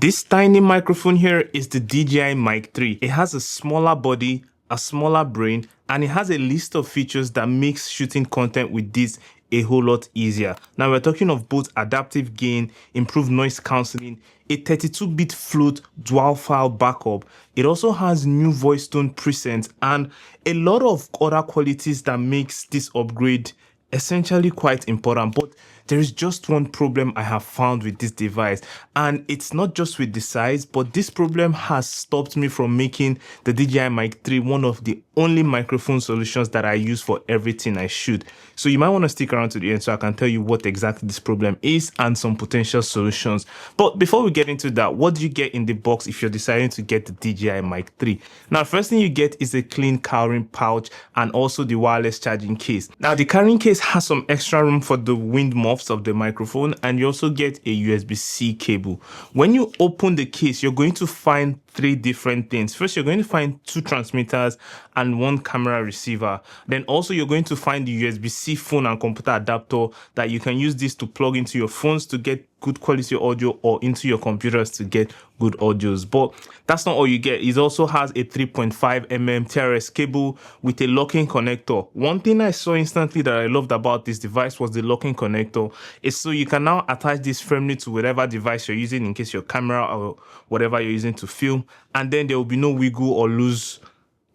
This tiny microphone here is the DJI Mic 3. It has a smaller body, a smaller brain, and it has a list of features that makes shooting content with this a whole lot easier. Now we're talking of both adaptive gain, improved noise cancelling, a 32-bit float dual file backup. It also has new voice tone presets and a lot of other qualities that makes this upgrade essentially quite important. But there is just one problem I have found with this device, and it's not just with the size, but this problem has stopped me from making the DJI Mic 3 one of the only microphone solutions that I use for everything I shoot. So you might want to stick around to the end so I can tell you what exactly this problem is and some potential solutions. But before we get into that, what do you get in the box if you're deciding to get the DJI Mic 3? Now, first thing you get is a clean carrying pouch and also the wireless charging case. Now, the carrying case has some extra room for the wind muffs of the microphone, and you also get a USB-C cable. When you open the case, you're going to find three different things. First, you're going to find two transmitters and one camera receiver. Then also you're going to find the USB-C phone and computer adapter that you can use this to plug into your phones to get good quality audio or into your computers to get good audios. But that's not all you get. It also has a 3.5 mm TRS cable with a locking connector. One thing I saw instantly that I loved about this device was the locking connector. It's so you can now attach this firmly to whatever device you're using, in case your camera or whatever you're using to film, and then there will be no wiggle or loose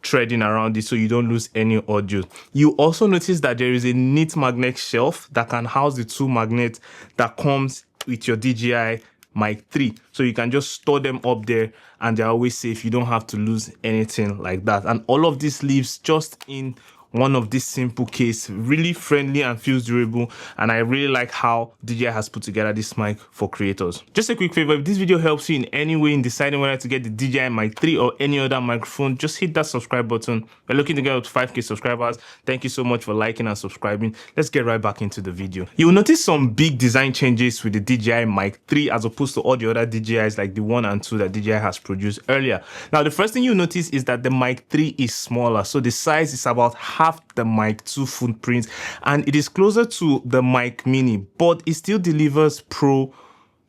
threading around it, so you don't lose any audio. You also notice that there is a neat magnet shelf that can house the two magnets that comes with your DJI Mic 3, so you can just store them up there and they're always safe. You don't have to lose anything like that, and all of this lives just in one of this simple case. Really friendly and feels durable, and I really like how DJI has put together this mic for creators. Just a quick favor, if this video helps you in any way in deciding whether to get the DJI Mic 3 or any other microphone, just hit that subscribe button. We're looking to get up to 5k subscribers. Thank you so much for liking and subscribing. Let's get right back into the video. You will notice some big design changes with the DJI Mic 3 as opposed to all the other DJIs like the 1 and 2 that DJI has produced earlier. Now, the first thing you notice is that the Mic 3 is smaller, so the size is about half the Mic 2 footprint, and it is closer to the Mic Mini, but it still delivers pro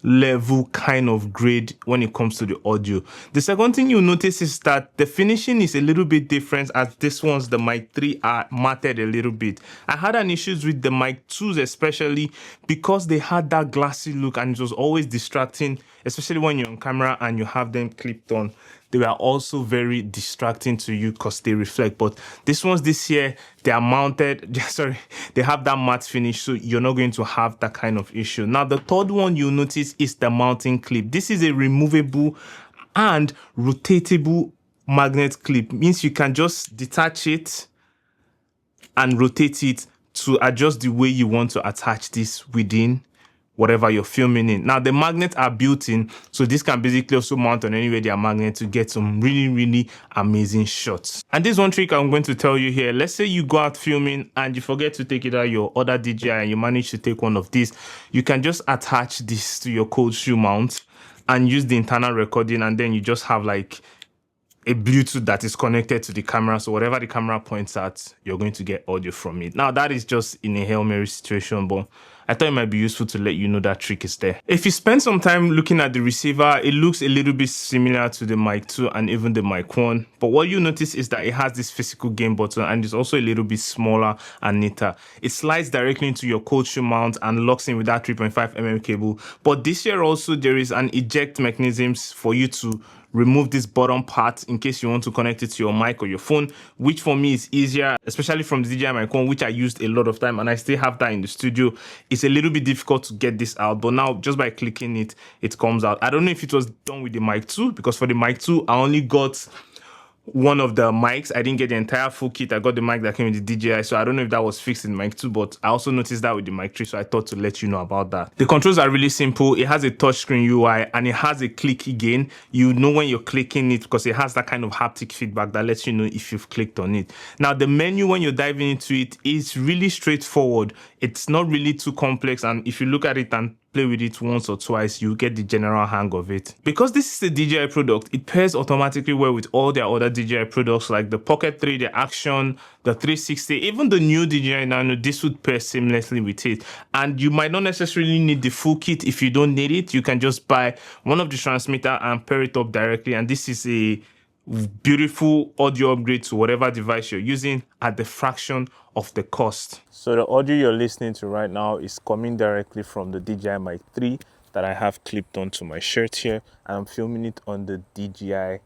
level kind of grade when it comes to the audio. The second thing you'll notice is that the finishing is a little bit different, as this one's the Mic 3 are matted a little bit. I had an issues with the Mic 2s especially because they had that glassy look and it was always distracting, especially when you're on camera and you have them clipped on. They were also very distracting to you because they reflect. But this one's this year, they are mounted, sorry, they have that matte finish, so you're not going to have that kind of issue. Now, the third one you'll notice is the mounting clip. This is a removable and rotatable magnet clip. Means you can just detach it and rotate it to adjust the way you want to attach this within whatever you're filming in. Now, the magnets are built in, so this can basically also mount on anywhere they are magnet to get some really amazing shots. And this one trick I'm going to tell you here. Let's say you go out filming and you forget to take it out your other DJI and you manage to take one of these. You can just attach this to your cold shoe mount and use the internal recording, and then you just have like a Bluetooth that is connected to the camera, so whatever the camera points at, you're going to get audio from it. Now, that is just in a Hail Mary situation, but I thought it might be useful to let you know that trick is there. If you spend some time looking at the receiver, it looks a little bit similar to the Mic 2 and even the Mic 1. But what you notice is that it has this physical gain button and it's also a little bit smaller and neater. It slides directly into your cold shoe mount and locks in with that 3.5 mm cable. But this year also there is an eject mechanism for you to remove this bottom part in case you want to connect it to your mic or your phone, which for me is easier, especially from the DJI Mic 1, which I used a lot of time and I still have that in the studio. It's a little bit difficult to get this out, but now just by clicking it, it comes out. I don't know if it was done with the Mic 2, because for the Mic 2, I only got one of the mics. I didn't get the entire full kit. I got the mic that came with the DJI, so I don't know if that was fixed in Mic 2, but I also noticed that with the Mic 3, so I thought to let you know about that. The controls are really simple. It has a touchscreen UI and it has a clicky gain. You know when you're clicking it because it has that kind of haptic feedback that lets you know if you've clicked on it. Now, the menu when you're diving into it is really straightforward. It's not really too complex, and if you look at it and play with it once or twice, you get the general hang of it. Because this is a DJI product, it pairs automatically well with all their other DJI products like the Pocket 3, the Action, the 360, even the new DJI Nano. This would pair seamlessly with it. And you might not necessarily need the full kit. If you don't need it, you can just buy one of the transmitter and pair it up directly. And this is a beautiful audio upgrade to whatever device you're using at the fraction of the cost. So the audio you're listening to right now is coming directly from the DJI Mic 3 that I have clipped onto my shirt here, and I'm filming it on the DJI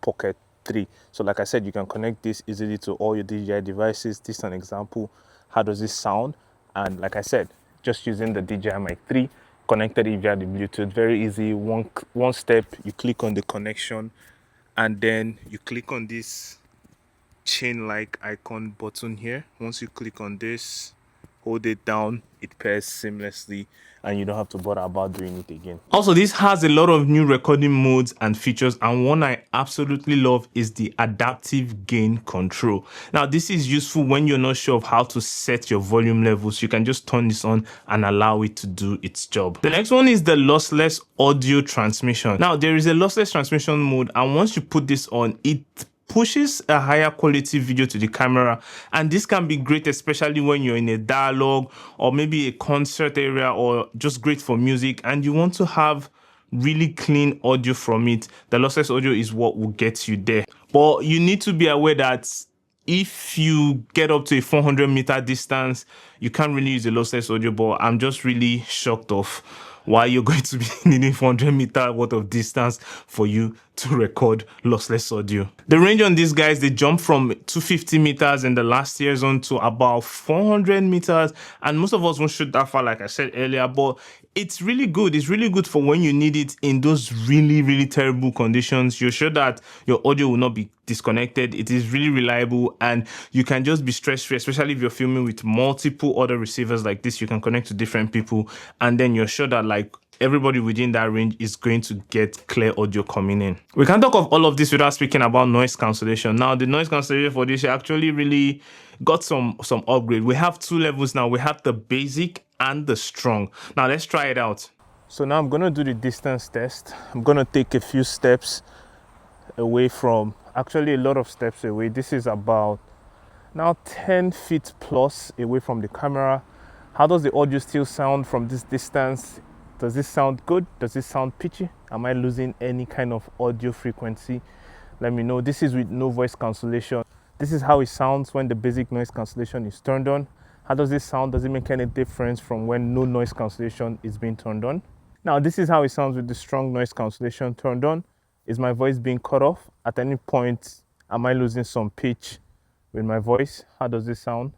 Pocket 3. So like I said, you can connect this easily to all your DJI devices. This is an example. How does this sound? And like I said, just using the DJI Mic 3, connected it via the Bluetooth. Very easy. One step, you click on the connection, and then you click on this chain-like icon button here. Once you click on this, hold it down, it pairs seamlessly, and you don't have to bother about doing it again. Also, this has a lot of new recording modes and features, and one I absolutely love is the adaptive gain control. Now, this is useful when you're not sure of how to set your volume levels. You can just turn this on and allow it to do its job. The next one is the lossless audio transmission. Now, there is a lossless transmission mode, and once you put this on, it pushes a higher quality video to the camera, and this can be great especially when you're in a dialogue or maybe a concert area, or just great for music and you want to have really clean audio from it. The lossless audio is what will get you there, but you need to be aware that if you get up to a 400-meter distance, you can't really use the lossless audio. But I'm just really shocked of why you're going to be needing 400-meter worth of distance for you to record lossless audio. The range on these guys, they jump from 250 meters in the last year zone to about 400 meters. And most of us won't shoot that far, like I said earlier, but it's really good. It's really good for when you need it in those really terrible conditions. You're sure that your audio will not be disconnected. It is really reliable, and you can just be stress-free, especially if you're filming with multiple other receivers like this. You can connect to different people, and then you're sure that like everybody within that range is going to get clear audio coming in. We can talk of all of this without speaking about noise cancellation. Now, the noise cancellation for this actually really got some upgrade. We have two levels now. We have the basic and the strong. Now let's try it out. So now I'm going to do the distance test. I'm going to take a few steps away from, actually a lot of steps away. This is about now 10 feet plus away from the camera. How does the audio still sound from this distance? Does this sound good? Does this sound pitchy? Am I losing any kind of audio frequency? Let me know. This is with no voice cancellation. This is how it sounds when the basic noise cancellation is turned on. How does this sound? Does it make any difference from when no noise cancellation is being turned on? Now, this is how it sounds with the strong noise cancellation turned on. Is my voice being cut off? At any point, am I losing some pitch with my voice? How does this sound?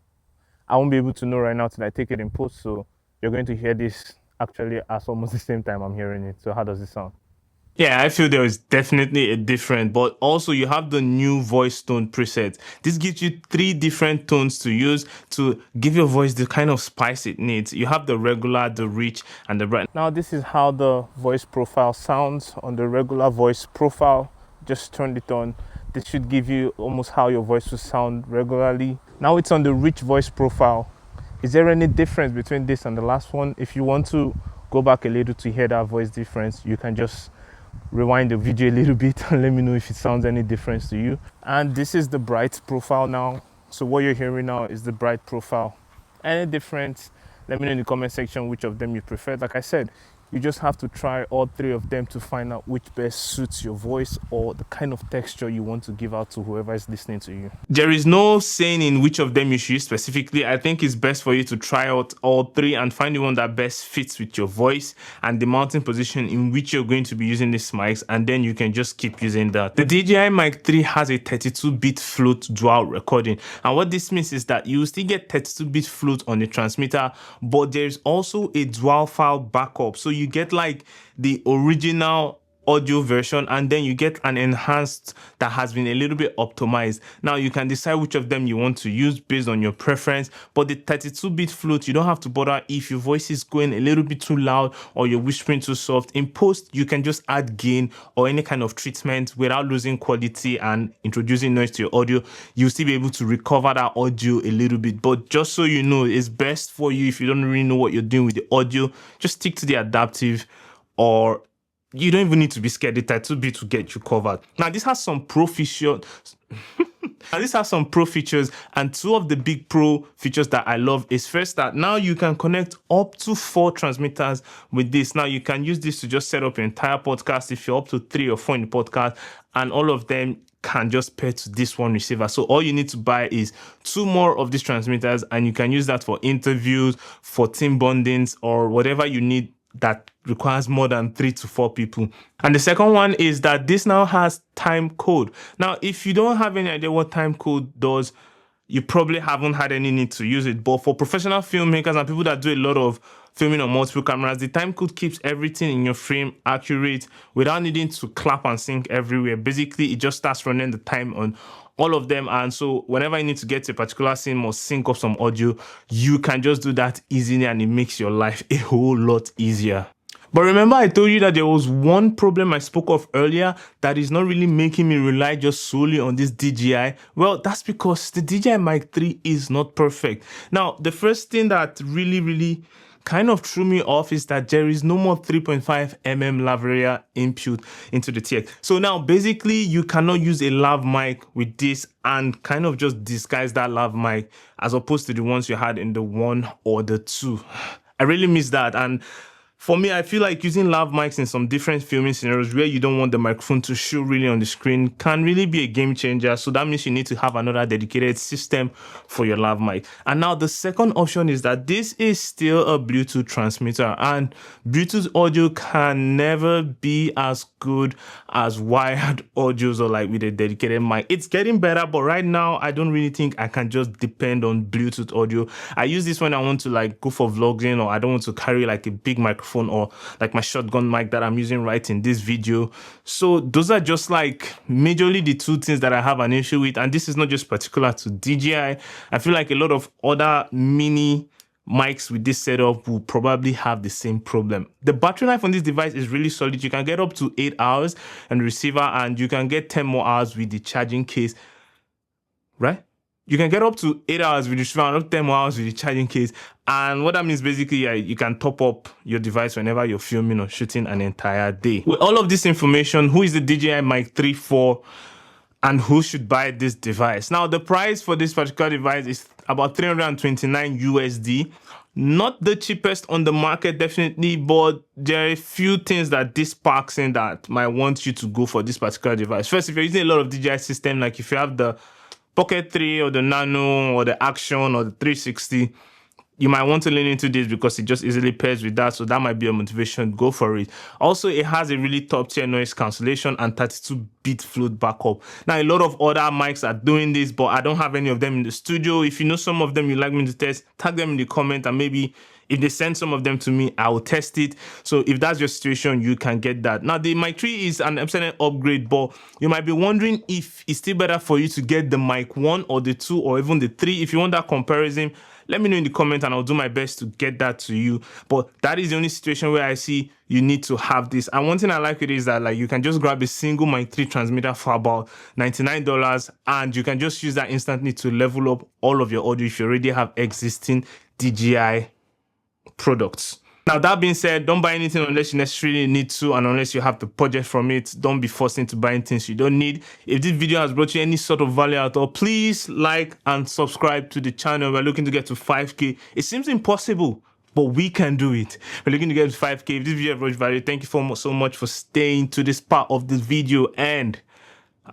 I won't be able to know right now till I take it in post, so you're going to hear this actually at almost the same time I'm hearing it. So how does it sound? Yeah, I feel there is definitely a difference, but also you have the new voice tone preset. This gives you 3 different tones to use to give your voice the kind of spice it needs. You have the regular, the rich, and the bright. Now this is how the voice profile sounds on the regular voice profile. Just turned it on. This should give you almost how your voice will sound regularly. Now it's on the rich voice profile. Is there any difference between this and the last one? If you want to go back a little to hear that voice difference, you can just rewind the video a little bit and let me know if it sounds any difference to you. And this is the bright profile now. So what you're hearing now is the bright profile. Any difference? Let me know in the comment section which of them you prefer. Like I said, you just have to try all 3 of them to find out which best suits your voice or the kind of texture you want to give out to whoever is listening to you. There is no saying in which of them you should use specifically. I think it's best for you to try out all 3 and find the one that best fits with your voice and the mounting position in which you're going to be using these mics, and then you can just keep using that. The DJI Mic 3 has a 32-bit float dual recording, and what this means is that you will still get 32-bit float on the transmitter, but there's also a dual file backup. So you get like the original audio version, and then you get an enhanced that has been a little bit optimized. Now you can decide which of them you want to use based on your preference, but the 32-bit flute, you don't have to bother if your voice is going a little bit too loud or you're whispering too soft. In post, you can just add gain or any kind of treatment without losing quality and introducing noise to your audio. You'll still be able to recover that audio a little bit, but just so you know, it's best for you if you don't really know what you're doing with the audio, just stick to the adaptive, or you don't even need to be scared. The 32-bit to get you covered. Now, this has some pro features. And two of the big pro features that I love is first that now you can connect up to 4 transmitters with this. Now you can use this to just set up your entire podcast if you're up to 3 or 4 in the podcast, and all of them can just pair to this one receiver. So all you need to buy is 2 more of these transmitters, and you can use that for interviews, for team bondings, or whatever you need that requires more than 3 to 4 people. And the second one is that this now has Timecode. Now, if you don't have any idea what Timecode does, you probably haven't had any need to use it. But for professional filmmakers and people that do a lot of filming on multiple cameras, the Timecode keeps everything in your frame accurate without needing to clap and sync everywhere. Basically, it just starts running the time on all of them, and so whenever you need to get to a particular scene or sync up some audio, you can just do that easily, and it makes your life a whole lot easier. But remember, I told you that there was one problem I spoke of earlier that is not really making me rely just solely on this DJI. Well, that's because the DJI Mic 3 is not perfect. Now, the first thing that really kind of threw me off is that there is no more 3.5mm lavalier input into the TX. So now basically you cannot use a lav mic with this and kind of just disguise that lav mic as opposed to the ones you had in the 1 or the 2. I really miss that. And for me, I feel like using lav mics in some different filming scenarios where you don't want the microphone to show really on the screen can really be a game changer. So that means you need to have another dedicated system for your lav mic. And now the second option is that this is still a Bluetooth transmitter, and Bluetooth audio can never be as good as wired audios or like with a dedicated mic. It's getting better, but right now I don't really think I can just depend on Bluetooth audio. I use this when I want to like go for vlogging, or I don't want to carry like a big microphone or like my shotgun mic that I'm using right in this video. So those are just like majorly the 2 things that I have an issue with, and this is not just particular to DJI. I feel like a lot of other mini mics with this setup will probably have the same problem. The battery life on this device is really solid. You can get up to 8 hours on the receiver, and you can get 10 more hours with the charging case, right? You can get up to 8 hours with the receiver and up to 10 more hours with the charging case. And what that means basically, you can top up your device whenever you're filming or shooting an entire day. With all of this information, who is the DJI Mic 3 for, and who should buy this device? Now, the price for this particular device is about 329 USD. Not the cheapest on the market, definitely, but there are a few things that this packs in that might want you to go for this particular device. First, if you're using a lot of DJI system, like if you have the Pocket 3 or the Nano or the Action or the 360, you might want to lean into this because it just easily pairs with that. So that might be a motivation. Go for it. Also, it has a really top tier noise cancellation and 32-bit flute backup. Now, a lot of other mics are doing this, but I don't have any of them in the studio. If you know some of them you'd like me to test, tag them in the comment, and maybe if they send some of them to me, I will test it. So if that's your situation, you can get that. Now, the Mic 3 is an excellent upgrade, but you might be wondering if it's still better for you to get the Mic 1 or the 2 or even the 3. If you want that comparison, let me know in the comment and I'll do my best to get that to you. But that is the only situation where I see you need to have this. And one thing I like it is that like you can just grab a single Mic 3 transmitter for about $99, and you can just use that instantly to level up all of your audio if you already have existing DJI products. Now, that being said, don't buy anything unless you necessarily need to, and unless you have the budget from it. Don't be forced into buying things you don't need. If this video has brought you any sort of value at all, please like and subscribe to the channel. We're looking to get to 5K. It seems impossible, but we can do it. We're looking to get to 5K. If this video has brought you value, thank you so much for staying to this part of this video, and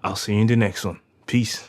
I'll see you in the next one. Peace.